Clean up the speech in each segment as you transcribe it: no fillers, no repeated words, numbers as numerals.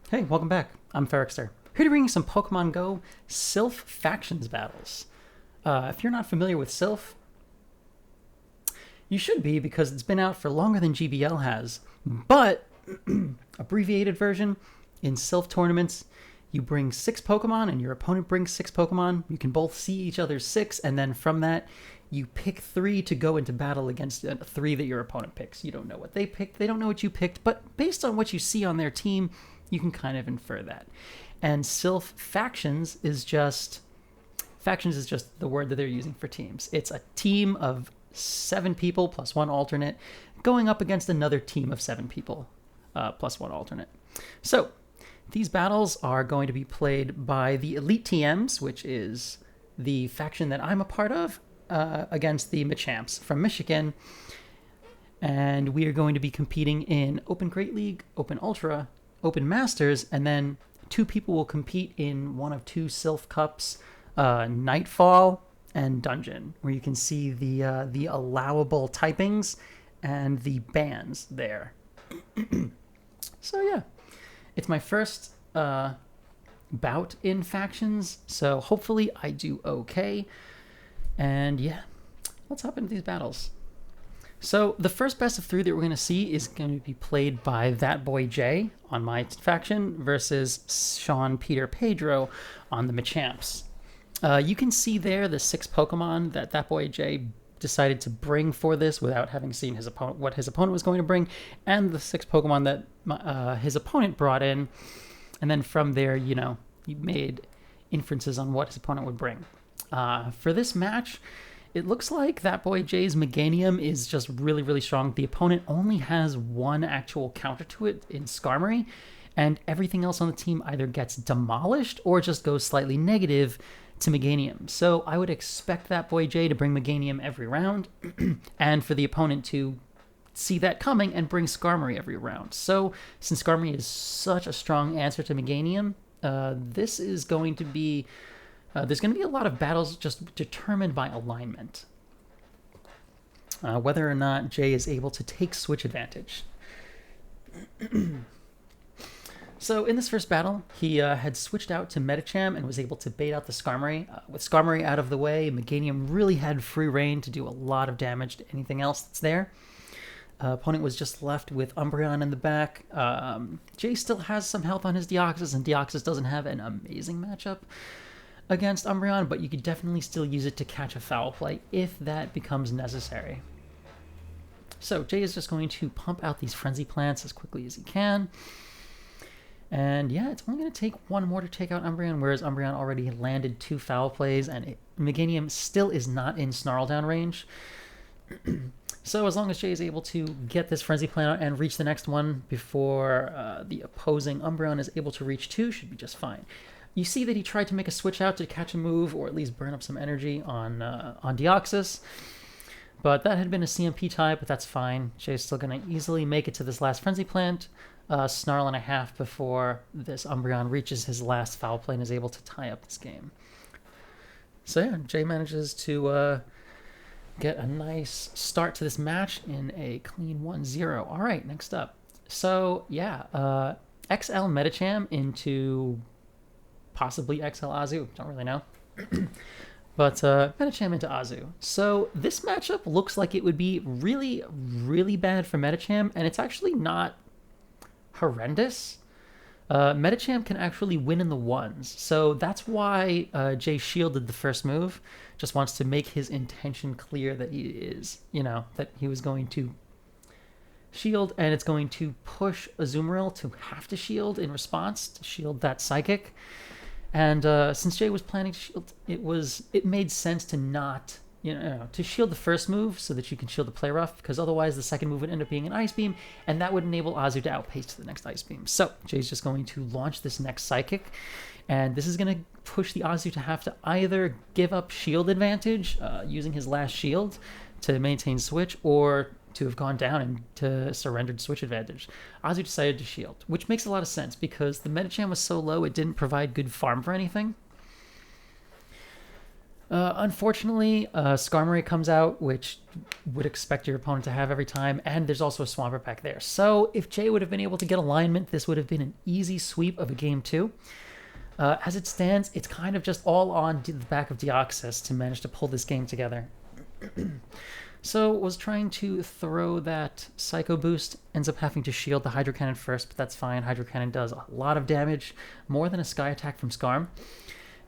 Hey, welcome back. I'm Ferrikster, here to bring you some Pokemon Go Silph Factions battles. If you're not familiar with Silph, you should be because it's been out for longer than GBL has. But, abbreviated version, in Silph tournaments, you bring 6 Pokemon and your opponent brings 6 Pokemon. You can both see each other's 6, and then from that, you pick 3 to go into battle against 3 that your opponent picks. You don't know what they picked, they don't know what you picked, but based on what you see on their team, you can kind of infer that. And Silph Factions is just the word that they're using for teams. It's a team of 7 people plus 1 alternate going up against another team of 7 people plus 1 alternate. So these battles are going to be played by the EliteTMS, which is the faction that I'm a part of, against the MiChamps from Michigan. And we are going to be competing in Open Great League, Open Ultra, Open Masters, and then 2 people will compete in one of 2 Silph Cups, Nightfall and Dungeon, where you can see the allowable typings and the bans there. So yeah, it's my first bout in factions, so hopefully I do okay. And yeah, let's hop into these battles. So the first best of 3 that we're going to see is going to be played by ThatBoyJay on my faction versus Sean Peter Pedro on the MiChamps. You can see there the 6 Pokemon that ThatBoyJay decided to bring for this without having seen his opponent, what his opponent was going to bring, and the 6 Pokemon that his opponent brought in. And then from there, you made inferences on what his opponent would bring. For this match, it looks like ThatBoyJay's Meganium is just really, really strong. The opponent only has 1 actual counter to it in Skarmory, and everything else on the team either gets demolished or just goes slightly negative to Meganium. So I would expect ThatBoyJay to bring Meganium every round, and for the opponent to see that coming and bring Skarmory every round. So since Skarmory is such a strong answer to Meganium, this is going to be... there's going to be a lot of battles just determined by alignment. Whether or not Jay is able to take switch advantage. So in this first battle, he had switched out to MiChamps and was able to bait out the Skarmory. With Skarmory out of the way, Meganium really had free reign to do a lot of damage to anything else that's there. Opponent was just left with Umbreon in the back. Jay still has some health on his Deoxys, and Deoxys doesn't have an amazing matchup against Umbreon, but you could definitely still use it to catch a foul play if that becomes necessary. So Jay is just going to pump out these Frenzy Plants as quickly as he can. And yeah, it's only going to take 1 more to take out Umbreon, whereas Umbreon already landed 2 foul plays, and Meganium still is not in Snarl Down range. So as long as Jay is able to get this Frenzy Plant out and reach the next one before the opposing Umbreon is able to reach 2, should be just fine. You see that he tried to make a switch out to catch a move or at least burn up some energy on Deoxys. But that had been a CMP type, but that's fine. Jay's still going to easily make it to this last Frenzy Plant. Snarl and a half before this Umbreon reaches his last foul play and is able to tie up this game. So yeah, Jay manages to get a nice start to this match in a clean 1-0. All right, next up. So yeah, XL MiChamps into... possibly XL Azu, don't really know. But MiChamps into Azu. So this matchup looks like it would be really, really bad for MiChamps, and it's actually not horrendous. MiChamps can actually win in the 1s, so that's why Jay shielded the first move. Just wants to make his intention clear that he is, that he was going to shield, and it's going to push Azumarill to have to shield in response to shield that Psychic. And since Jay was planning to shield, it made sense to not, to shield the first move so that you can shield the Play Rough, because otherwise the second move would end up being an Ice Beam, and that would enable Azu to outpace to the next Ice Beam. So Jay's just going to launch this next Psychic, and this is going to push the Azu to have to either give up shield advantage using his last shield to maintain switch, or to have gone down and to surrendered switch advantage. Azu decided to shield, which makes a lot of sense because the MiChamps was so low it didn't provide good farm for anything. Unfortunately, Skarmory comes out, which would expect your opponent to have every time, and there's also a Swampert back there. So if Jay would have been able to get alignment, this would have been an easy sweep of a game 2. As it stands, it's kind of just all on the back of Deoxys to manage to pull this game together. So was trying to throw that Psycho Boost, ends up having to shield the Hydro Cannon first, but that's fine. Hydro Cannon does a lot of damage, more than a Sky Attack from Skarm.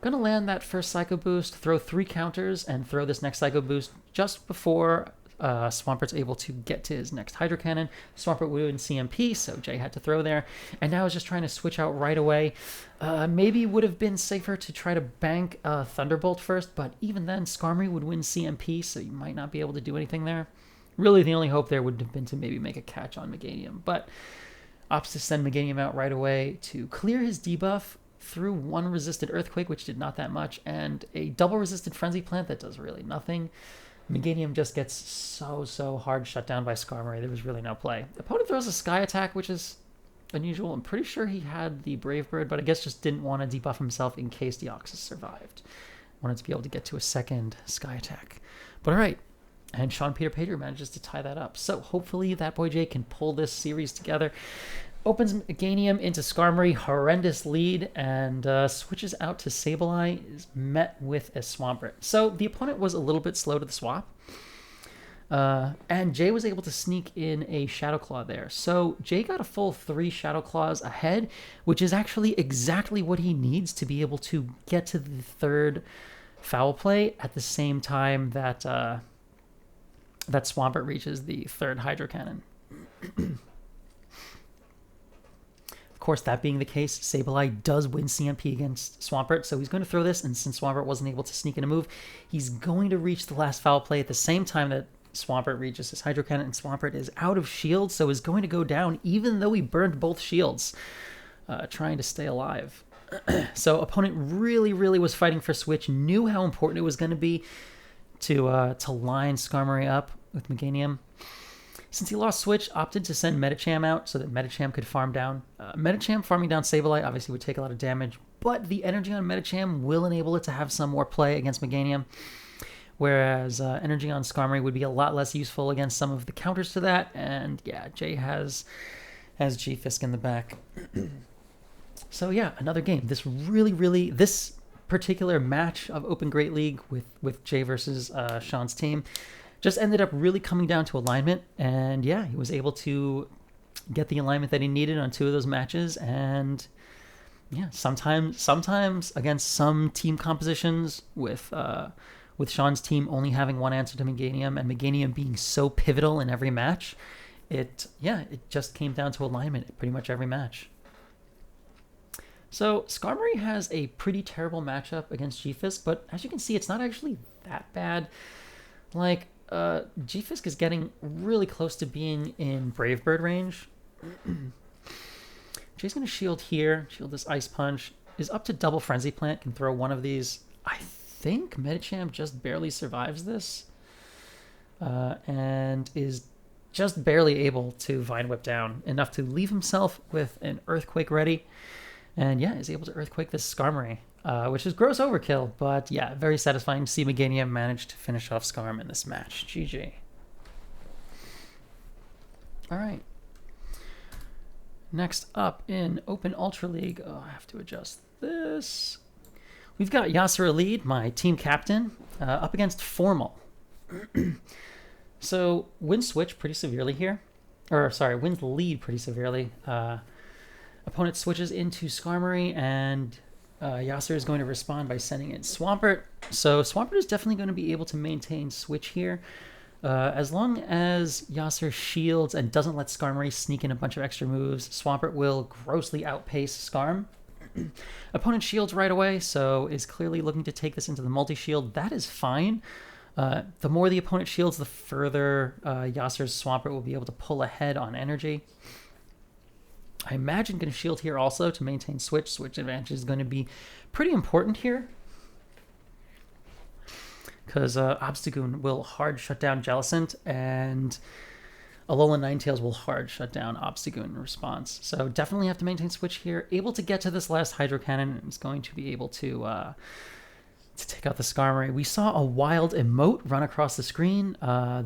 Gonna land that first Psycho Boost, throw 3 counters, and throw this next Psycho Boost just before Swampert's able to get to his next Hydro Cannon. Swampert would win CMP, so Jay had to throw there. And now is just trying to switch out right away. Maybe would have been safer to try to bank Thunderbolt first, but even then, Skarmory would win CMP, so you might not be able to do anything there. Really, the only hope there would have been to maybe make a catch on Meganium, but opts to send Meganium out right away to clear his debuff, through 1 resisted Earthquake, which did not that much, and a double resisted Frenzy Plant that does really nothing. Meganium just gets so hard shut down by Skarmory. There was really no play. The opponent throws a Sky Attack, which is unusual. I'm pretty sure he had the Brave Bird, but I guess just didn't want to debuff himself in case Deoxys survived. Wanted to be able to get to a second Sky Attack. But alright, and Sean Peter Pater manages to tie that up. So hopefully ThatBoyJay can pull this series together. Opens Meganium into Skarmory, horrendous lead, and switches out to Sableye, is met with a Swampert. So the opponent was a little bit slow to the swap, and Jay was able to sneak in a Shadow Claw there. So Jay got a full 3 Shadow Claws ahead, which is actually exactly what he needs to be able to get to the 3rd Foul Play at the same time that, that Swampert reaches the 3rd Hydro Cannon. Of course, that being the case, Sableye does win CMP against Swampert, so he's going to throw this, and since Swampert wasn't able to sneak in a move, he's going to reach the last Foul Play at the same time that Swampert reaches his Hydro Cannon, and Swampert is out of shield, so is going to go down, even though he burned both shields, trying to stay alive. So opponent really was fighting for Switch, knew how important it was going to be to line Skarmory up with Meganium. Since he lost Switch, opted to send MiChamps out so that MiChamps could farm down. MiChamps farming down Sableye obviously would take a lot of damage, but the energy on MiChamps will enable it to have some more play against Meganium, whereas energy on Skarmory would be a lot less useful against some of the counters to that, and yeah, Jay has G-Fisk in the back. So yeah, another game. This particular match of Open Great League with Jay versus Sean's team just ended up really coming down to alignment, and yeah, he was able to get the alignment that he needed on 2 of those matches, and yeah, sometimes against some team compositions with Sean's team only having 1 answer to Meganium, and Meganium being so pivotal in every match, it just came down to alignment pretty much every match. So Skarmory has a pretty terrible matchup against G-Fisk, but as you can see, it's not actually that bad. Like, G-Fisk is getting really close to being in Brave Bird range. Jay's going to shield here, shield this Ice Punch, is up to double Frenzy Plant, can throw 1 of these. I think MiChamps just barely survives this, and is just barely able to Vine Whip down, enough to leave himself with an Earthquake ready, and yeah, is able to Earthquake this Skarmory. Which is gross overkill, but yeah, very satisfying to see Meganium manage to finish off Skarm in this match. GG. Alright. Next up in Open Ultra League, I have to adjust this. We've got YasserAleed, my team captain, up against Formal. So, wins switch pretty severely here. Wins lead pretty severely. Opponent switches into Skarmory, and Yasser is going to respond by sending in Swampert. So Swampert is definitely going to be able to maintain switch here. As long as Yasser shields and doesn't let Skarmory sneak in a bunch of extra moves, Swampert will grossly outpace Skarm. Opponent shields right away, so is clearly looking to take this into the multi-shield. That is fine. The more the opponent shields, the further Yasser's Swampert will be able to pull ahead on energy. I imagine going to shield here also to maintain switch. Switch advantage is going to be pretty important here, because Obstagoon will hard shut down Jellicent, and Alolan Ninetales will hard shut down Obstagoon in response. So definitely have to maintain switch here. Able to get to this last Hydro Cannon, and is going to be able to to take out the Skarmory. We saw a wild emote run across the screen.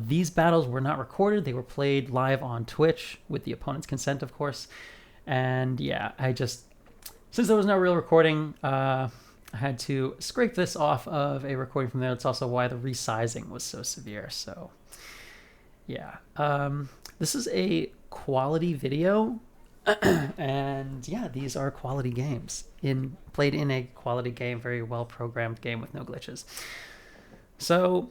These battles were not recorded. They were played live on Twitch with the opponent's consent, of course. And yeah, since there was no real recording, I had to scrape this off of a recording from there. That's also why the resizing was so severe. So yeah, this is a quality video. And yeah, these are quality games played in a quality game, very well programmed game with no glitches. So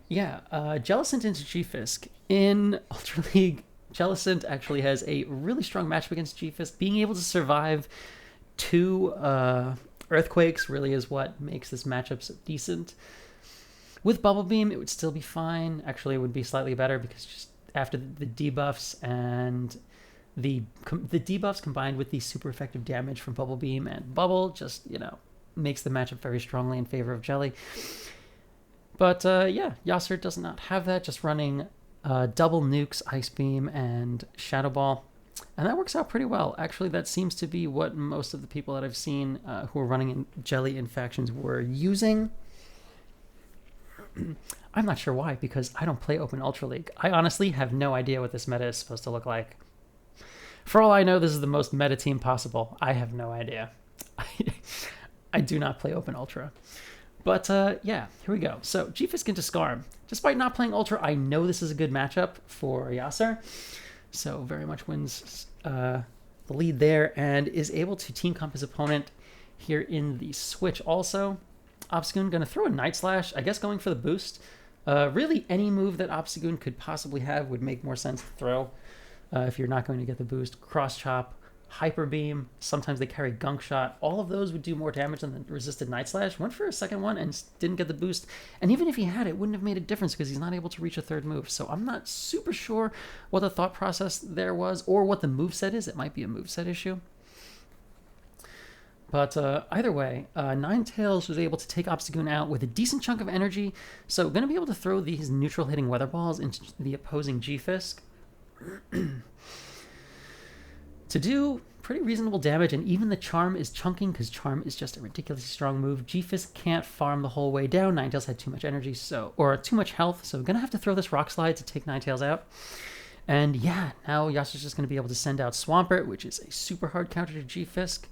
yeah, Jellicent into G-Fisk. In Ultra League, Jellicent actually has a really strong matchup against G-Fisk. Being able to survive 2 Earthquakes really is what makes this matchup so decent. With Bubble Beam, it would still be fine. Actually, it would be slightly better because just after the debuffs and the debuffs combined with the super effective damage from Bubble Beam and Bubble just, makes the matchup very strongly in favor of Jelly. But yeah, Yasser does not have that, just running double nukes, Ice Beam, and Shadow Ball. And that works out pretty well. Actually, that seems to be what most of the people that I've seen who are running in Jelly in factions were using. I'm not sure why, because I don't play Open Ultra League. I honestly have no idea what this meta is supposed to look like. For all I know, this is the most meta team possible. I have no idea. I do not play Open Ultra. But yeah, here we go. So G-Fisk into Skarm. Despite not playing Ultra, I know this is a good matchup for Yasser. So very much wins the lead there and is able to team comp his opponent here in the switch also. Obstagoon going to throw a Night Slash, I guess going for the boost. Really, any move that Obstagoon could possibly have would make more sense to throw. If you're not going to get the boost. Cross Chop, Hyper Beam, sometimes they carry Gunk Shot. All of those would do more damage than the resisted Night Slash. Went for a second one and didn't get the boost. And even if he had it, wouldn't have made a difference because he's not able to reach a third move. So I'm not super sure what the thought process there was or what the moveset is. It might be a moveset issue. But either way, Ninetales was able to take Obstagoon out with a decent chunk of energy. So going to be able to throw these neutral hitting Weather Balls into the opposing G-Fisk to do pretty reasonable damage, and even the Charm is chunking because Charm is just a ridiculously strong move. G-Fisk can't farm the whole way down. Ninetales had too much energy, or too much health, so gonna have to throw this Rock Slide to take Ninetales out. And yeah, now Yasser's just gonna be able to send out Swampert, which is a super hard counter to G-Fisk.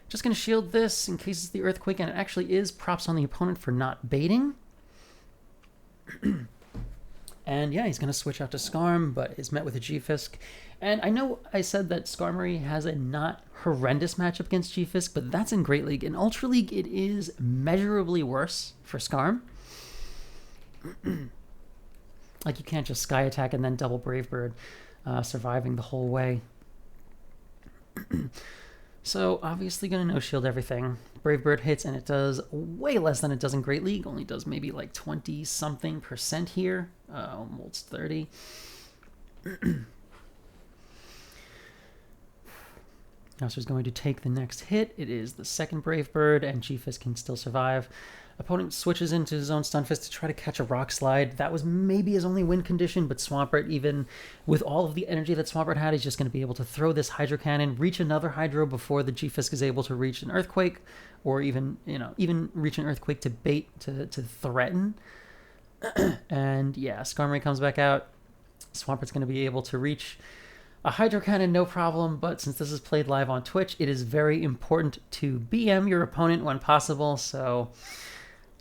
Just gonna shield this in case it's the Earthquake, and it actually is props on the opponent for not baiting. And yeah, he's going to switch out to Skarm, but is met with a G-Fisk. And I know I said that Skarmory has a not horrendous matchup against G-Fisk, but that's in Great League. In Ultra League, it is measurably worse for Skarm. Like, you can't just Sky Attack and then double Brave Bird, surviving the whole way. So, obviously going to no-shield everything. Brave Bird hits, and it does way less than it does in Great League. Only does maybe like 20-something% here. Almost 30. Yasser's going to take the next hit. It is the second Brave Bird, and G-Fisk can still survive. Opponent switches into his own Stunfisk to try to catch a Rock Slide. That was maybe his only win condition, but Swampert, even with all of the energy that Swampert had, he's just going to be able to throw this Hydro Cannon, reach another Hydro before the G-Fisk is able to reach an Earthquake, or even reach an Earthquake to bait, to threaten. And yeah, Skarmory comes back out. Swampert's going to be able to reach a Hydro Cannon, no problem, but since this is played live on Twitch, it is very important to BM your opponent when possible, so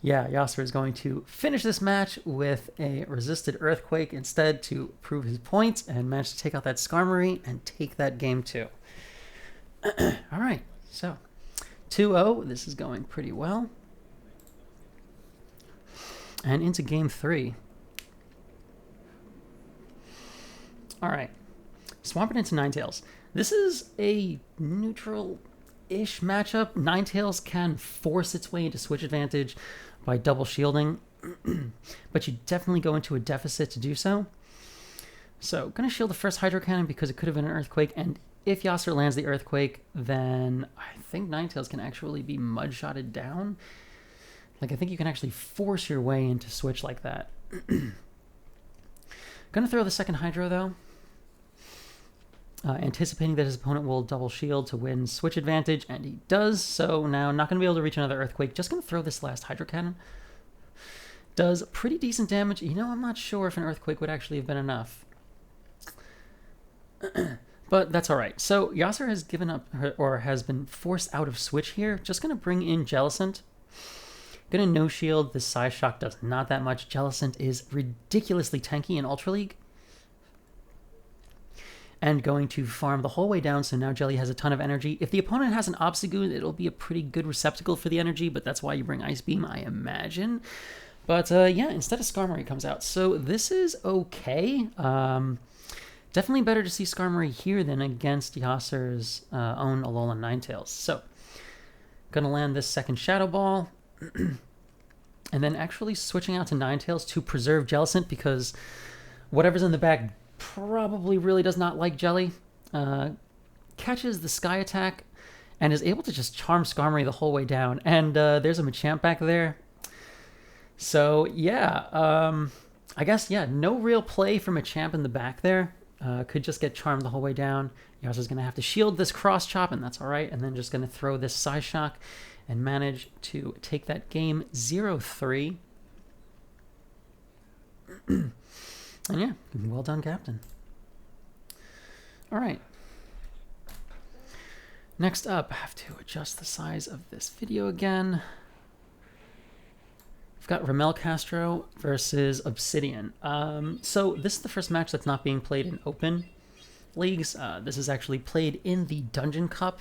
yeah, Yasser is going to finish this match with a resisted Earthquake instead to prove his points and manage to take out that Skarmory and take that game too. All right, so 2-0, this is going pretty well. And into game 3. All right, Swampert into Ninetales. This is a neutral-ish matchup. Ninetales can force its way into switch advantage by double shielding, but you definitely go into a deficit to do so. So, gonna shield the first Hydro Cannon because it could have been an Earthquake, and if Yasser lands the Earthquake, then I think Ninetales can actually be mud-shotted down. Like, I think you can actually force your way into switch like that. Gonna throw the second Hydro, though. anticipating that his opponent will double shield to win switch advantage, and he does. So now not going to be able to reach another Earthquake. Just going to throw this last Hydro Cannon. Does pretty decent damage. You know, I'm not sure if an Earthquake would actually have been enough. But that's all right. So Yasser has given up, or has been forced out of switch here. Just going to bring in Jellicent. Going to no shield. This Psy Shock does not that much. Jellicent is ridiculously tanky in Ultra League. And going to farm the whole way down, so now Jelly has a ton of energy. If the opponent has an Obstagoon, it'll be a pretty good receptacle for the energy, but that's why you bring Ice Beam, I imagine. But yeah, instead of Skarmory comes out. So this is okay. Definitely better to see Skarmory here than against Yasser's own Alolan Ninetales. So, gonna land this second Shadow Ball. And then actually switching out to Ninetales to preserve Jellicent, because whatever's in the back probably really does not like Jelly. Catches the Sky Attack and is able to just charm Skarmory the whole way down. And there's a Machamp back there. So yeah, I guess, yeah, no real play for Machamp in the back there. Could just get charmed the whole way down. Yasser's going to have to shield this Cross Chop, and that's all right. And then just going to throw this Psy Shock and manage to take that game 0-3. And yeah, well done, Captain. All right. Next up, I have to adjust the size of this video again. We've got Rommel Castro versus Obsidian. So this is the first match that's not being played in open leagues. This is actually played in the Dungeon Cup,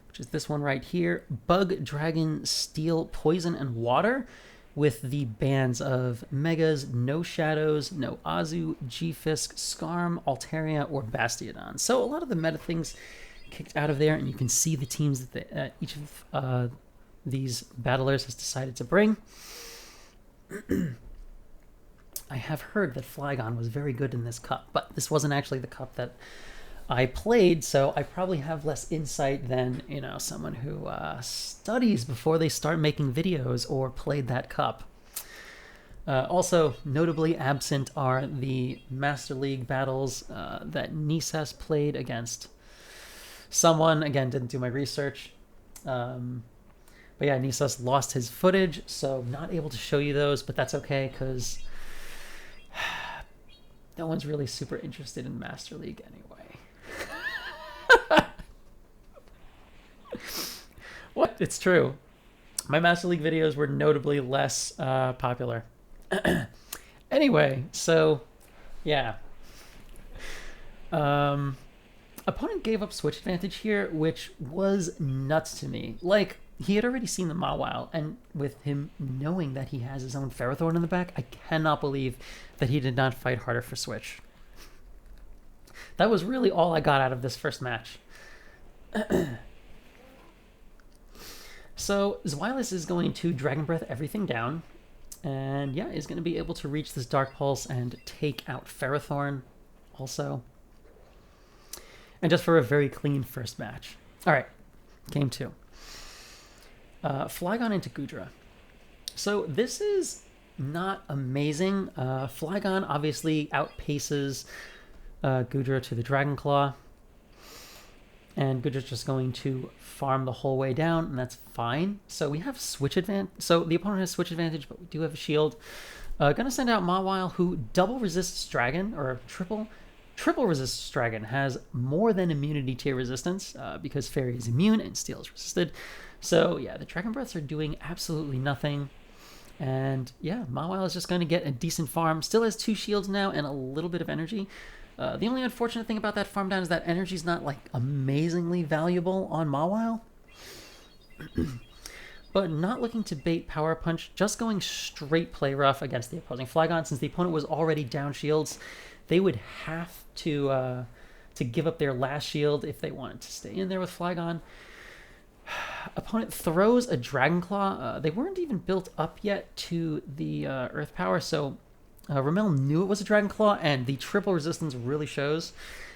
which is this one right here. Bug, Dragon, Steel, Poison, and Water, with the bans of Megas, No Shadows, No Azu, G-Fisk, Skarm, Altaria, or Bastiodon. So a lot of the meta things kicked out of there, and you can see the teams that each of these battlers has decided to bring. I have heard that Flygon was very good in this cup, but this wasn't actually the cup that I played, so I probably have less insight than, you know, someone who studies before they start making videos or played that cup. Also, notably absent are the Master League battles that NiiCess played against someone. Again, didn't do my research. But yeah, NiiCess lost his footage, so not able to show you those, but that's okay, because no one's really super interested in Master League anyway. What? It's true. My Master League videos were notably less popular. Anyway, so yeah. Opponent gave up switch advantage here, which was nuts to me. Like, he had already seen the Mawile, and with him knowing that he has his own Ferrothorn in the back, I cannot believe that he did not fight harder for switch. That was really all I got out of this first match. So Zweilous is going to Dragon Breath everything down, and yeah, is going to be able to reach this Dark Pulse and take out Ferrothorn also. And just for a very clean first match. All right, game 2. Flygon into Goodra. So this is not amazing. Flygon obviously outpaces Goodra to the Dragon Claw. And Goodra's just going to farm the whole way down, and that's fine. So we have switch advantage. So the opponent has switch advantage, but we do have a shield. Gonna send out Mawile, who double resists Dragon, or triple resists Dragon, has more than immunity tier resistance, because Fairy is immune and Steel is resisted. So yeah, the Dragon Breaths are doing absolutely nothing. And yeah, Mawile is just going to get a decent farm. Still has 2 shields now and a little bit of energy. The only unfortunate thing about that farm down is that energy is not like amazingly valuable on Mawile. But not looking to bait Power Punch, just going straight play rough against the opposing Flygon. Since the opponent was already down shields, they would have to give up their last shield if they wanted to stay in there with Flygon. Opponent throws a Dragon Claw. They weren't even built up yet to the Earth Power, so Rommel knew it was a Dragon Claw, and the triple resistance really shows.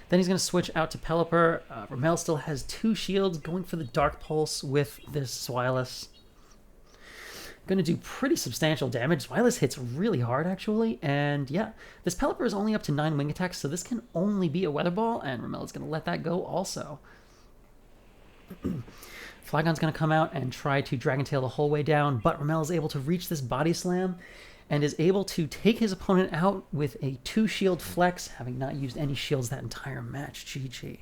Then he's going to switch out to Pelipper. Rommel still has 2 shields, going for the Dark Pulse with this Zweilous. Going to do pretty substantial damage. Zweilous hits really hard, actually. And yeah, this Pelipper is only up to 9 wing attacks, so this can only be a Weather Ball, and Rommel is going to let that go also. Flygon's going to come out and try to Dragon Tail the whole way down, but Rommel is able to reach this Body Slam and is able to take his opponent out with a 2-shield flex, having not used any shields that entire match. GG.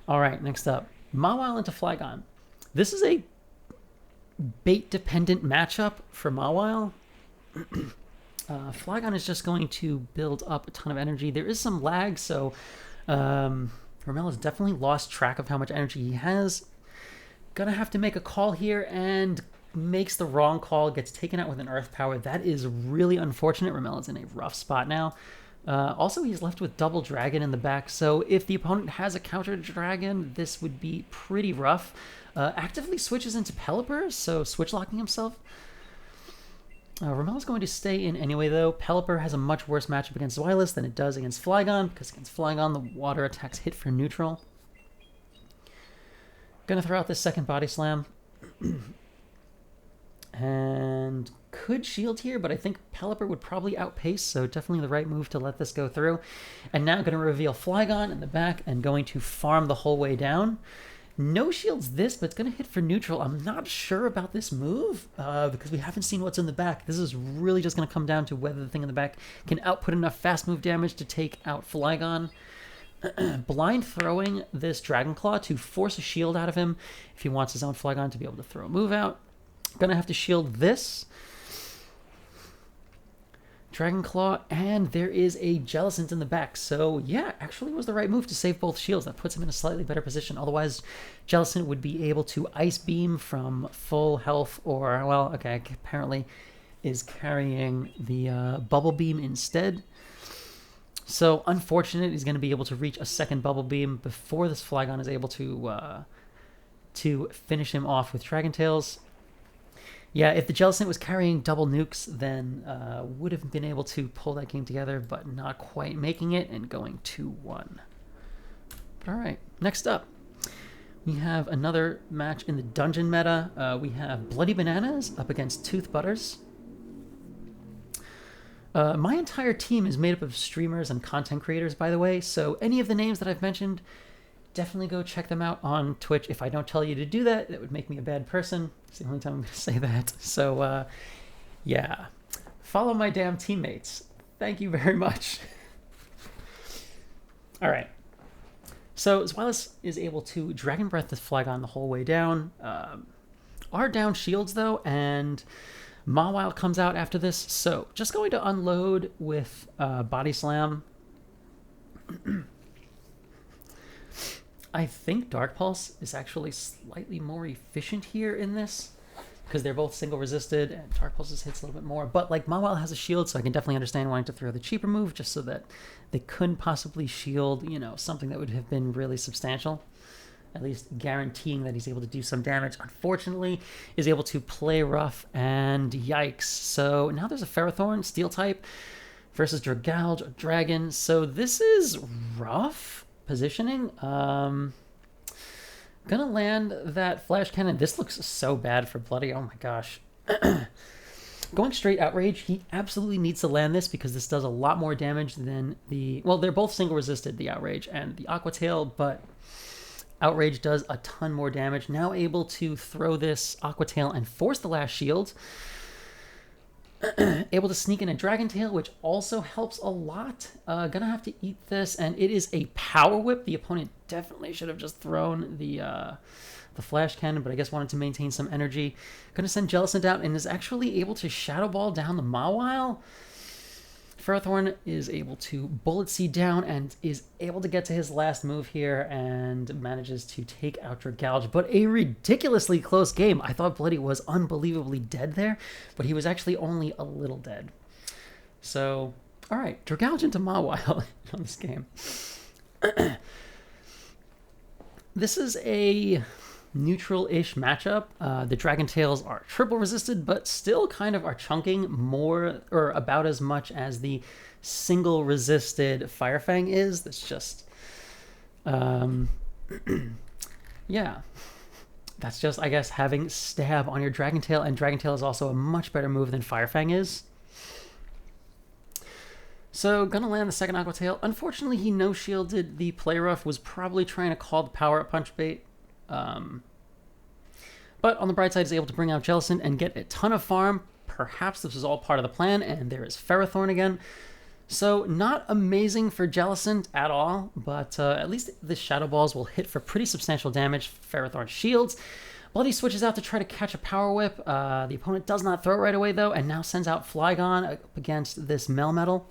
All right, next up, Mawile into Flygon. This is a bait-dependent matchup for Mawile. Flygon is just going to build up a ton of energy. There is some lag, so Rommel has definitely lost track of how much energy he has. Gonna have to make a call here and makes the wrong call, gets taken out with an Earth Power. That is really unfortunate. Rommel is in a rough spot now. Also, he's left with double dragon in the back, so if the opponent has a counter dragon, this would be pretty rough. Actively switches into Pelipper, so switch locking himself. Rommel is going to stay in anyway, though. Pelipper has a much worse matchup against Zweilous than it does against Flygon, because against Flygon, the water attacks hit for neutral. Gonna throw out this second Body Slam. And could shield here, but I think Pelipper would probably outpace, so definitely the right move to let this go through. And now going to reveal Flygon in the back and going to farm the whole way down. No shields this, but it's going to hit for neutral. I'm not sure about this move because we haven't seen what's in the back. This is really just going to come down to whether the thing in the back can output enough fast move damage to take out Flygon. Blind throwing this Dragon Claw to force a shield out of him if he wants his own Flygon to be able to throw a move out. Gonna have to shield this Dragon Claw, and there is a Jellicent in the back. So yeah, actually was the right move to save both shields. That puts him in a slightly better position. Otherwise, Jellicent would be able to Ice Beam from full health, or, well, okay, apparently is carrying the Bubble Beam instead. So unfortunate, he's going to be able to reach a second Bubble Beam before this Flygon is able to finish him off with Dragon Tails. Yeah, if the Jellicent was carrying double nukes, then would have been able to pull that game together, but not quite making it and going 2-1. All right, next up, we have another match in the dungeon meta. We have BloodyBananas up against Tooth Butters. My entire team is made up of streamers and content creators, by the way, so any of the names that I've mentioned, definitely go check them out on Twitch. If I don't tell you to do that, that would make me a bad person. It's the only time I'm going to say that. So, yeah. Follow my damn teammates. Thank you very much. All right. So, Zweilous is able to Dragon Breath this Flygon the whole way down. Are down shields, though, and Mawile comes out after this. So, just going to unload with Body Slam. I think Dark Pulse is actually slightly more efficient here in this because they're both single resisted and Dark Pulse hits a little bit more. But like Mawile has a shield, so I can definitely understand wanting to throw the cheaper move just so that they couldn't possibly shield, you know, something that would have been really substantial. At least guaranteeing that he's able to do some damage. Unfortunately, is able to play rough and yikes. So now there's a Ferrothorn, Steel type versus Dragalge, a Dragon. So this is rough positioning. Gonna land that Flash Cannon. This looks so bad for Bloody. Oh my gosh. Going straight Outrage, he absolutely needs to land this because this does a lot more damage than the... Well, they're both single resisted, the Outrage and the Aqua Tail, but Outrage does a ton more damage. Now able to throw this Aqua Tail and force the last shield. Able to sneak in a Dragon Tail, which also helps a lot. Gonna have to eat this, and it is a Power Whip. The opponent definitely should have just thrown the Flash Cannon, but I guess wanted to maintain some energy. Gonna send Jellicent out, and is actually able to Shadow Ball down the Mawile. Ferrothorn is able to Bullet Seed down and is able to get to his last move here and manages to take out Dragalge. But a ridiculously close game. I thought Bloody was unbelievably dead there, but he was actually only a little dead. So, all right, Dragalge into Mawile on this game. This is a neutral-ish matchup. The Dragon Tails are triple resisted, but still kind of are chunking more or about as much as the single resisted Firefang is. That's just, yeah. That's just, I guess, having stab on your Dragon Tail, and Dragon Tail is also a much better move than Fire Fang is. So, gonna land the second Aqua Tail. Unfortunately, he no-shielded the Play Rough, was probably trying to call the power-up punch bait. But on the bright side, he's able to bring out Jellicent and get a ton of farm. Perhaps this was all part of the plan, and there is Ferrothorn again. So, not amazing for Jellicent at all, but at least the Shadow Balls will hit for pretty substantial damage. Ferrothorn shields. Bloody switches out to try to catch a Power Whip. The opponent does not throw it right away, though, and now sends out Flygon up against this Melmetal.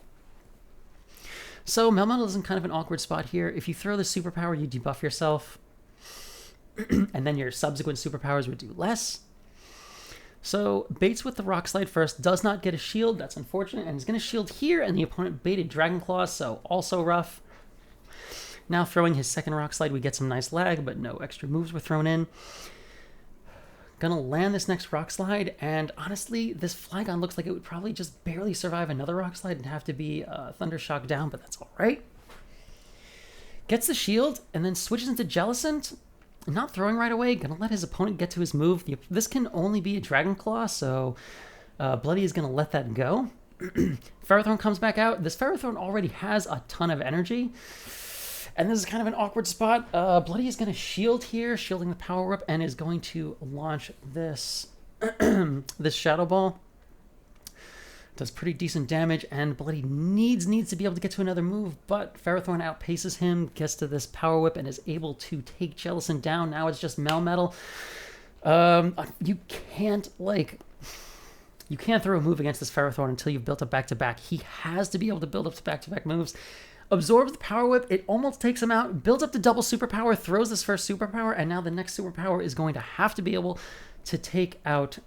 So, Melmetal is in kind of an awkward spot here. If you throw the Superpower, you debuff yourself, and then your subsequent Superpowers would do less. So, baits with the Rock Slide first, does not get a shield, that's unfortunate, and is going to shield here, and the opponent baited Dragon Claw, so also rough. Now throwing his second Rock Slide, we get some nice lag, but no extra moves were thrown in. Gonna land this next Rock Slide, and honestly, this Flygon looks like it would probably just barely survive another Rock Slide and have to be Thunder Shock down, but that's alright. Gets the shield, and then switches into Jellicent. Not throwing right away, gonna let his opponent get to his move. This can only be a Dragon Claw, so Bloody is gonna let that go. Ferrothorn comes back out. This Ferrothorn already has a ton of energy, and this is kind of an awkward spot. Bloody is gonna shield here, shielding the Power Whip, and is going to launch this this Shadow Ball. Does pretty decent damage, and Bloody needs to be able to get to another move, but Ferrothorn outpaces him, gets to this Power Whip, and is able to take Jellicent down. Now it's just Melmetal. You can't throw a move against this Ferrothorn until you've built up back-to-back. He has to be able to build up to back-to-back moves. Absorbs the Power Whip, it almost takes him out, builds up the double Superpower, throws this first Superpower, and now the next Superpower is going to have to be able to take out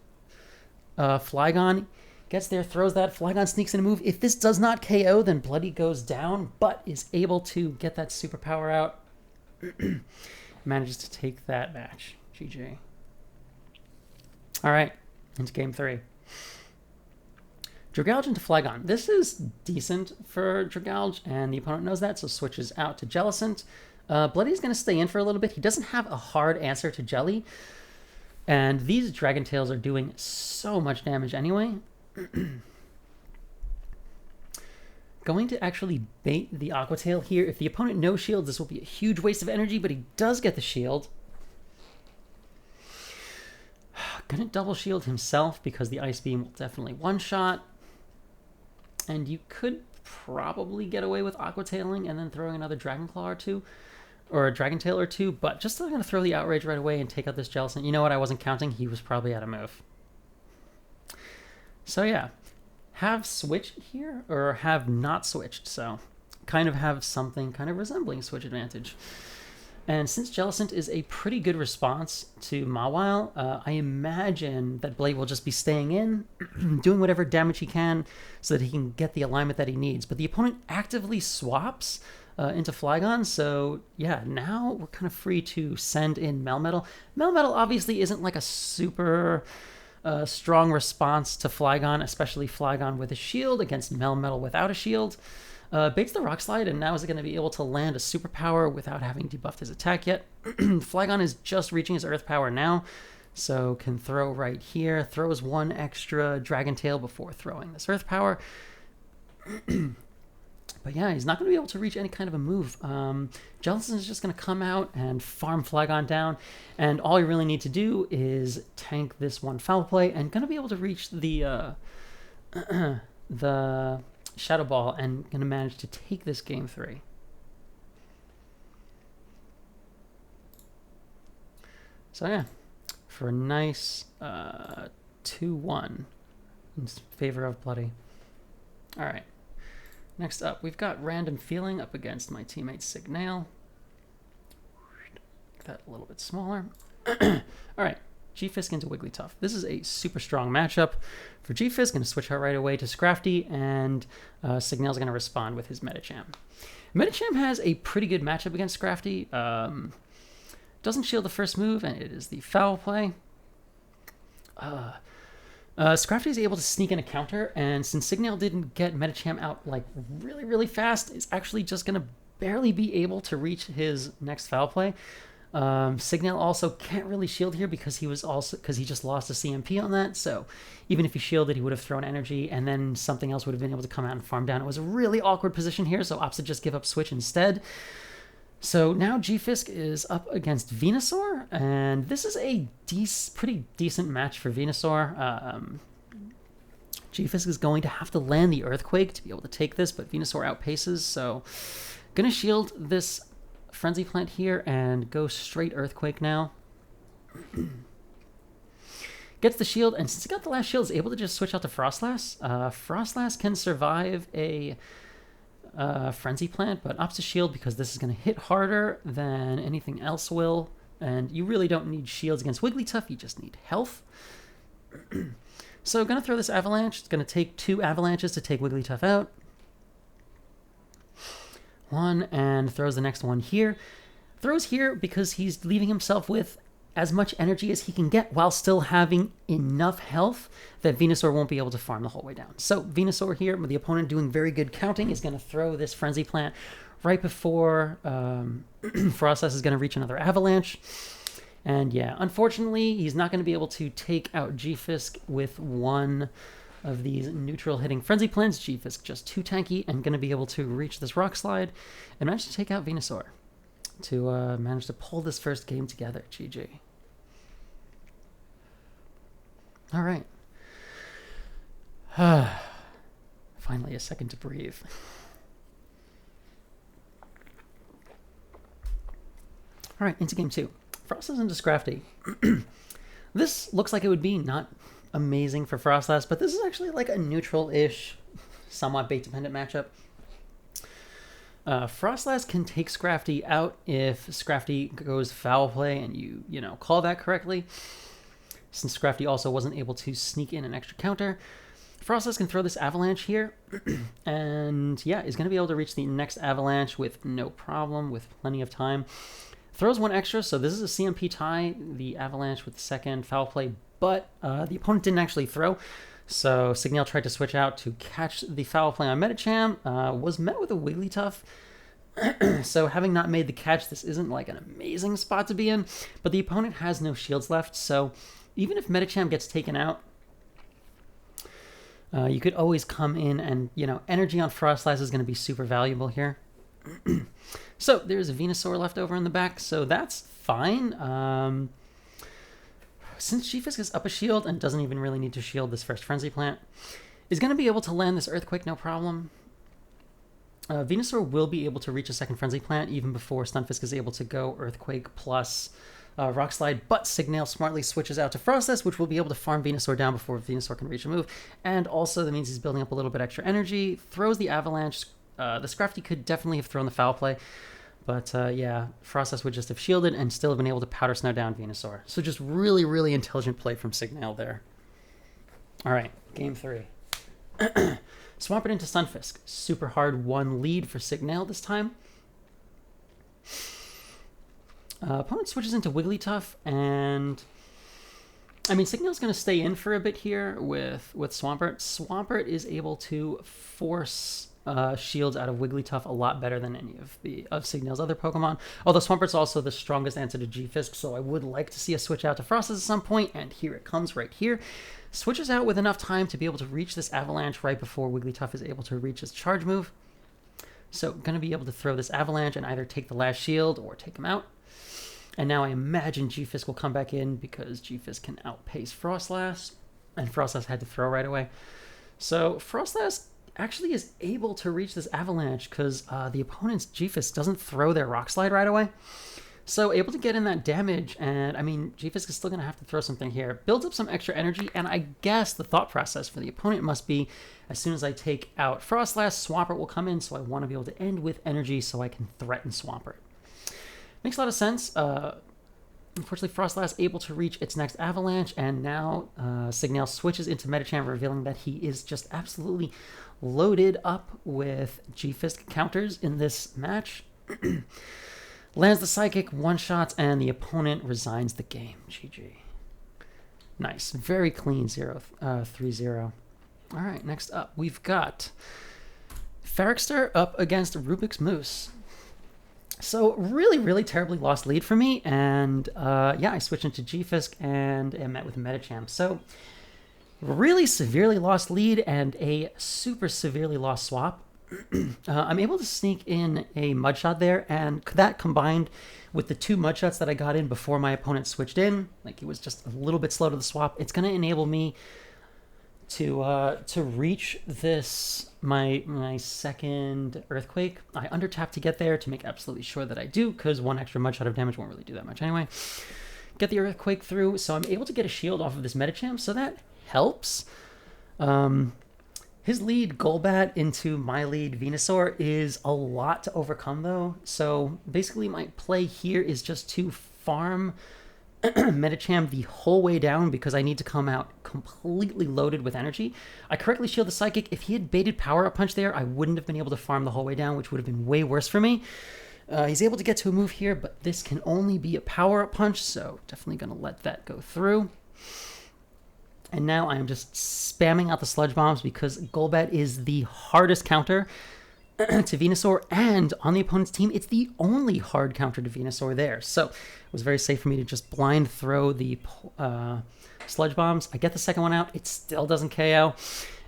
Flygon. Gets there, throws that, Flygon sneaks in a move. If this does not KO, then Bloody goes down, but is able to get that Superpower out. Manages to take that match. GG. Alright, into game 3. Dragalge into Flygon. This is decent for Dragalge, and the opponent knows that, so switches out to Jellicent. Bloody's going to stay in for a little bit. He doesn't have a hard answer to Jelly, and these Dragon Tails are doing so much damage anyway. Going to actually bait the Aqua Tail here. If the opponent no shields, this will be a huge waste of energy, but he does get the shield. Gonna double shield himself because the Ice Beam will definitely one-shot. And you could probably get away with Aqua Tailing and then throwing another Dragon Claw or two, or a Dragon Tail or two, but just still gonna throw the Outrage right away and take out this Jellicent. You know what, I wasn't counting, he was probably out of move. So yeah, have switched here, or have not switched, so kind of have something kind of resembling switch advantage. And since Jellicent is a pretty good response to Mawile, I imagine that Blade will just be staying in, doing whatever damage he can so that he can get the alignment that he needs. But the opponent actively swaps into Flygon, so yeah, now we're kind of free to send in Melmetal. Melmetal obviously isn't like a super strong response to Flygon, especially Flygon with a shield against Melmetal without a shield. Baits the Rock Slide, and now is going to be able to land a Superpower without having debuffed his attack yet. Flygon is just reaching his Earth Power now, so can throw right here. Throws one extra Dragon Tail before throwing this Earth Power. But yeah, he's not going to be able to reach any kind of a move. Jellicent is just going to come out and farm Flygon down, and all you really need to do is tank this one Foul Play, and going to be able to reach the the Shadow Ball, and going to manage to take this game 3. So yeah, for a nice 2-1 in favor of Bloody. All right. Next up, we've got Random Feeling up against my teammate Sygnale. Make that a little bit smaller. All right, G-Fisk into Wigglytuff. This is a super strong matchup for G-Fisk. Going to switch out right away to Scrafty, and Sygnale's going to respond with his MiChamps. MiChamps has a pretty good matchup against Scrafty. Doesn't shield the first move, and it is the Foul Play. Scrafty is able to sneak in a counter, and since Sygnale didn't get MiChamps out like really fast, it's actually just going to barely be able to reach his next Foul Play. Sygnale also can't really shield here because he just lost a CMP on that. So even if he shielded, he would have thrown energy, and then something else would have been able to come out and farm down. It was a really awkward position here, so opts to just give up switch instead. So now G-Fisk is up against Venusaur, and this is a pretty decent match for Venusaur. G-Fisk is going to have to land the Earthquake to be able to take this, but Venusaur outpaces, so gonna shield this Frenzy Plant here and go straight Earthquake now. Gets the shield, and since he got the last shield, is able to just switch out to Frostlass. Frostlass can survive a Frenzy Plant, but opts to shield because this is going to hit harder than anything else will, and you really don't need shields against Wigglytuff, you just need health. So going to throw this Avalanche. It's going to take 2 Avalanches to take Wigglytuff out. 1, and throws the next one here. Throws here because he's leaving himself with as much energy as he can get while still having enough health that Venusaur won't be able to farm the whole way down. So Venusaur here, with the opponent doing very good counting, is going to throw this Frenzy Plant right before Frostlass is going to reach another Avalanche. And yeah, unfortunately, he's not going to be able to take out G-Fisk with one of these neutral hitting Frenzy Plants. G-Fisk just too tanky and going to be able to reach this Rock Slide and manage to take out Venusaur to manage to pull this first game together. GG. All right. Finally, a second to breathe. All right, into game 2. Frostlass into Scrafty. This looks like it would be not amazing for Frostlass, but this is actually like a neutral-ish, somewhat bait-dependent matchup. Frostlass can take Scrafty out if Scrafty goes foul play and you call that correctly. Since Scrafty also wasn't able to sneak in an extra counter, Frostlass can throw this Avalanche here, and yeah, is going to be able to reach the next Avalanche with no problem, with plenty of time. Throws 1 extra, so this is a CMP tie, the Avalanche with the second foul play, but the opponent didn't actually throw. So Sygnale tried to switch out to catch the foul play on MiChamps, was met with a Wigglytuff. So having not made the catch, this isn't like an amazing spot to be in, but the opponent has no shields left, so even if MiChamps gets taken out, you could always come in and, energy on Frostlass is going to be super valuable here. So there's a Venusaur left over in the back, so that's fine. Since G-Fisk is up a shield and doesn't even really need to shield this first Frenzy Plant, is going to be able to land this Earthquake no problem. Venusaur will be able to reach a second Frenzy Plant even before Stunfisk is able to go Earthquake plus Rock Slide, but Sygnale smartly switches out to Frostlass, which will be able to farm Venusaur down before Venusaur can reach a move, and also that means he's building up a little bit extra energy, throws the Avalanche. The Scrafty could definitely have thrown the foul play, but yeah, Frostlass would just have shielded and still have been able to Powder Snow down Venusaur. So just really, really intelligent play from Sygnale there. All right, game 3. Swampert into Stunfisk. Super hard 1 lead for Sygnale this time. Opponent switches into Wigglytuff, and I mean, Sygnale's going to stay in for a bit here with Swampert. Swampert is able to force shields out of Wigglytuff a lot better than any of Sygnale's other Pokemon. Although Swampert's also the strongest answer to G-Fisk, so I would like to see a switch out to Frostlass at some point, and here it comes right here. Switches out with enough time to be able to reach this Avalanche right before Wigglytuff is able to reach his charge move. So going to be able to throw this Avalanche and either take the last shield or take him out. And now I imagine G-Fisk will come back in because G-Fisk can outpace Frostlass, and Frostlass had to throw right away. So Frostlass actually is able to reach this Avalanche because the opponent's G-Fisk doesn't throw their Rock Slide right away. So able to get in that damage, and I mean, G-Fisk is still going to have to throw something here. Builds up some extra energy, and I guess the thought process for the opponent must be, as soon as I take out Frostlass, Swampert will come in, so I want to be able to end with energy so I can threaten Swampert. Makes a lot of sense. Unfortunately, Frostlass able to reach its next Avalanche, and now Sygnale switches into MiChamps, revealing that he is just absolutely loaded up with G-Fisk counters in this match. Lands the Psychic, one-shots, and the opponent resigns the game. GG. Nice. Very clean 3-0. All right, next up, we've got Ferrikster up against Rubik's Moose. So really, really terribly lost lead for me, and yeah, I switched into G-Fisk and am met with MiChamps. So really severely lost lead and a super severely lost swap. I'm able to sneak in a mudshot there, and that combined with the 2 mudshots that I got in before my opponent switched in, like he was just a little bit slow to the swap, it's going to enable me to reach this my second earthquake. I undertap to get there to make absolutely sure that I do, because 1 extra mudshot of damage won't really do that much anyway. Get the earthquake through, so I'm able to get a shield off of this MiChamps, so that helps. His lead Golbat into my lead Venusaur is a lot to overcome though, so basically my play here is just to farm MiChamp the whole way down because I need to come out completely loaded with energy. I correctly shield the Psychic. If he had baited Power Up Punch there, I wouldn't have been able to farm the whole way down, which would have been way worse for me. He's able to get to a move here, but this can only be a Power Up Punch, so definitely going to let that go through. And now I am just spamming out the Sludge Bombs because Golbat is the hardest counter to Venusaur, and on the opponent's team, it's the only hard counter to Venusaur there. So it was very safe for me to just blind throw the Sludge Bombs. I get the second one out. It still doesn't KO.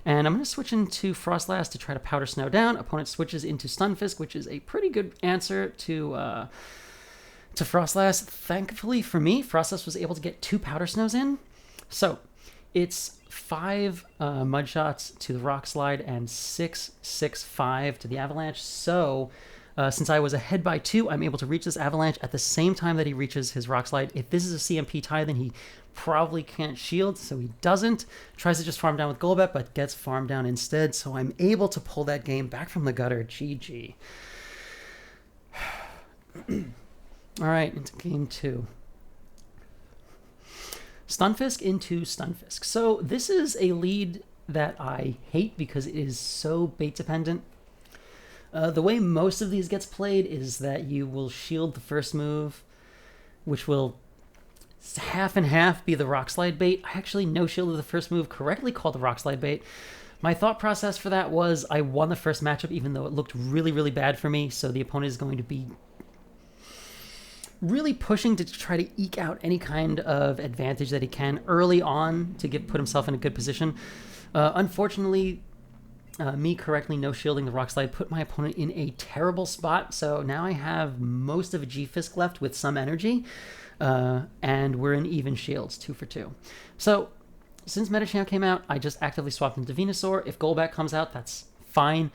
And I'm going to switch into Frostlass to try to Powder Snow down. Opponent switches into Stunfisk, which is a pretty good answer to Frostlass. Thankfully for me, Frostlass was able to get 2 Powder Snows in. So it's 5 mud shots to the Rock Slide and 6/6/5 to the Avalanche. So since I was ahead by 2, I'm able to reach this Avalanche at the same time that he reaches his Rock Slide. If this is a CMP tie, then he probably can't shield, so he doesn't. Tries to just farm down with Golbat, but gets farmed down instead. So I'm able to pull that game back from the gutter. GG. All right, into game 2. Stunfisk into Stunfisk. So this is a lead that I hate because it is so bait dependent. The way most of these gets played is that you will shield the first move, which will half and half be the Rock Slide bait. I actually no shielded the first move, correctly called the Rock Slide bait. My thought process for that was I won the first matchup even though it looked really, really bad for me, so the opponent is going to be really pushing to try to eke out any kind of advantage that he can early on to put himself in a good position. Unfortunately, me correctly no shielding the Rock Slide put my opponent in a terrible spot, so now I have most of a G-Fisk left with some energy, and we're in even shields, 2 for 2. So since MiChamp came out, I just actively swapped into Venusaur. If Golbat comes out, that's fine.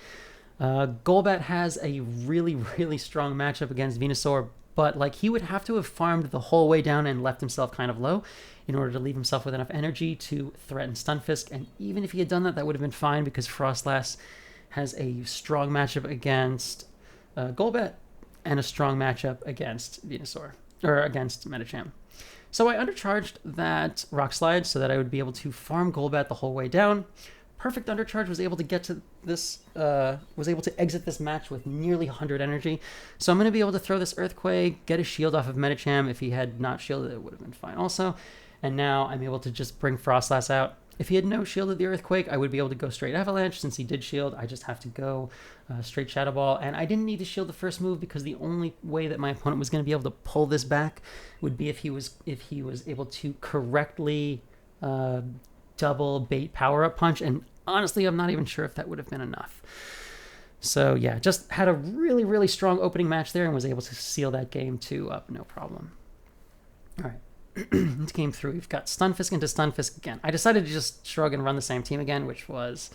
Golbat has a really, really strong matchup against Venusaur, but like he would have to have farmed the whole way down and left himself kind of low in order to leave himself with enough energy to threaten Stunfisk. And even if he had done that, that would have been fine because Frostlass has a strong matchup against Golbat and a strong matchup against Venusaur, or against MiChamp. So I undercharged that Rock Slide so that I would be able to farm Golbat the whole way down. Perfect undercharge, was able to get to this, was able to exit this match with nearly 100 energy. So I'm going to be able to throw this Earthquake, get a shield off of MiChamp. If he had not shielded, it would have been fine also. And now I'm able to just bring Frostlass out. If he had no shielded the Earthquake, I would be able to go straight Avalanche. Since he did shield, I just have to go straight Shadow Ball. And I didn't need to shield the first move because the only way that my opponent was going to be able to pull this back would be if he was able to correctly double bait Power Up Punch, and honestly, I'm not even sure if that would have been enough. So yeah, just had a really, really strong opening match there and was able to seal that game 2 up, no problem. All right, into game 3, we've got Stunfisk into Stunfisk again. I decided to just shrug and run the same team again, which was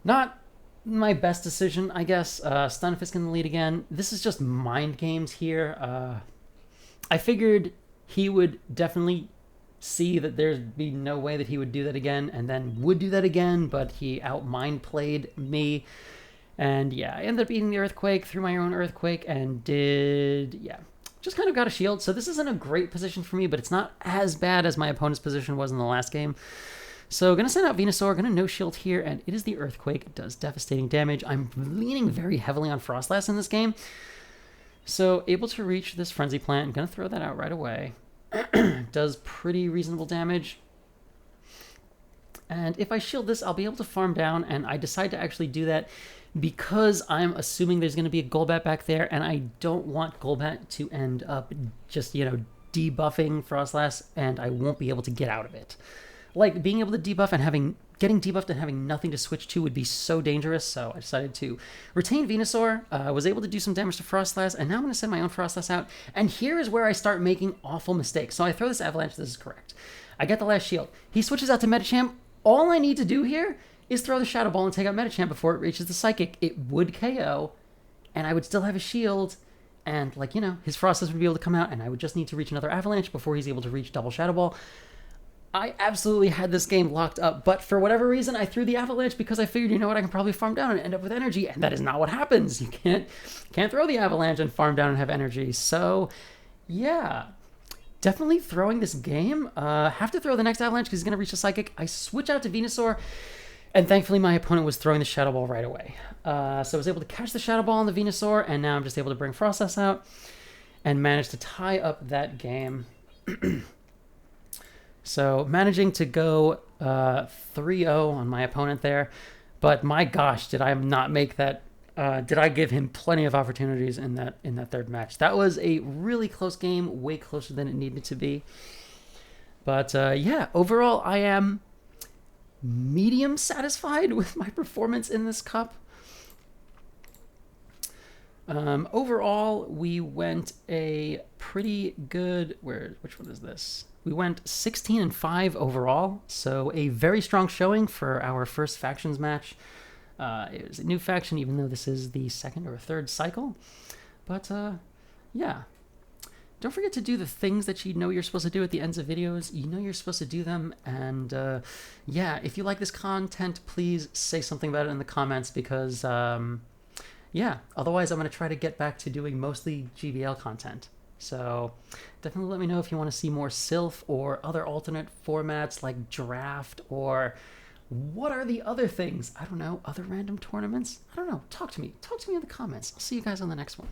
not my best decision, I guess. Stunfisk in the lead again. This is just mind games here. I figured he would definitely see that there'd be no way that he would do that again, and then would do that again, but he out-mind played me. And yeah, I ended up eating the Earthquake, threw my own Earthquake, and just kind of got a shield. So this isn't a great position for me, but it's not as bad as my opponent's position was in the last game. So gonna send out Venusaur, gonna no shield here, and it is the Earthquake. It does devastating damage. I'm leaning very heavily on Frostlass in this game. So able to reach this Frenzy Plant. I'm gonna throw that out right away. Does pretty reasonable damage. And if I shield this, I'll be able to farm down, and I decide to actually do that because I'm assuming there's going to be a Golbat back there, and I don't want Golbat to end up just, debuffing Frostlass, and I won't be able to get out of it. Like, being able to debuff and getting debuffed and having nothing to switch to would be so dangerous, so I decided to retain Venusaur. I was able to do some damage to Frostlass, and now I'm going to send my own Frostlass out, and here is where I start making awful mistakes. So I throw this Avalanche, this is correct. I get the last shield. He switches out to MiChamp. All I need to do here is throw the Shadow Ball and take out MiChamp before it reaches the Psychic. It would KO, and I would still have a shield, and, his Frostlass would be able to come out, and I would just need to reach another Avalanche before he's able to reach double Shadow Ball. I absolutely had this game locked up, but for whatever reason, I threw the Avalanche because I figured, I can probably farm down and end up with energy, and that is not what happens. You can't throw the Avalanche and farm down and have energy. So, yeah, definitely throwing this game. Have to throw the next Avalanche because he's going to reach the Psychic. I switch out to Venusaur, and thankfully my opponent was throwing the Shadow Ball right away. So I was able to catch the Shadow Ball on the Venusaur, and now I'm just able to bring Frostlass out and manage to tie up that game. So managing to go 3-0 on my opponent there, but my gosh, did I not make that? Did I give him plenty of opportunities in that third match? That was a really close game, way closer than it needed to be. But yeah, overall, I am medium satisfied with my performance in this cup. Overall, we went a pretty good. Which one is this? We went 16-5 overall, so a very strong showing for our first factions match. It was a new faction, even though this is the second or third cycle. But yeah, don't forget to do the things that you're supposed to do at the ends of videos. You're supposed to do them, and yeah, if you like this content, please say something about it in the comments because yeah, otherwise I'm going to try to get back to doing mostly GBL content. So definitely let me know if you want to see more Silph or other alternate formats like draft, or what are the other things? I don't know, other random tournaments? I don't know. Talk to me in the comments. I'll see you guys on the next one.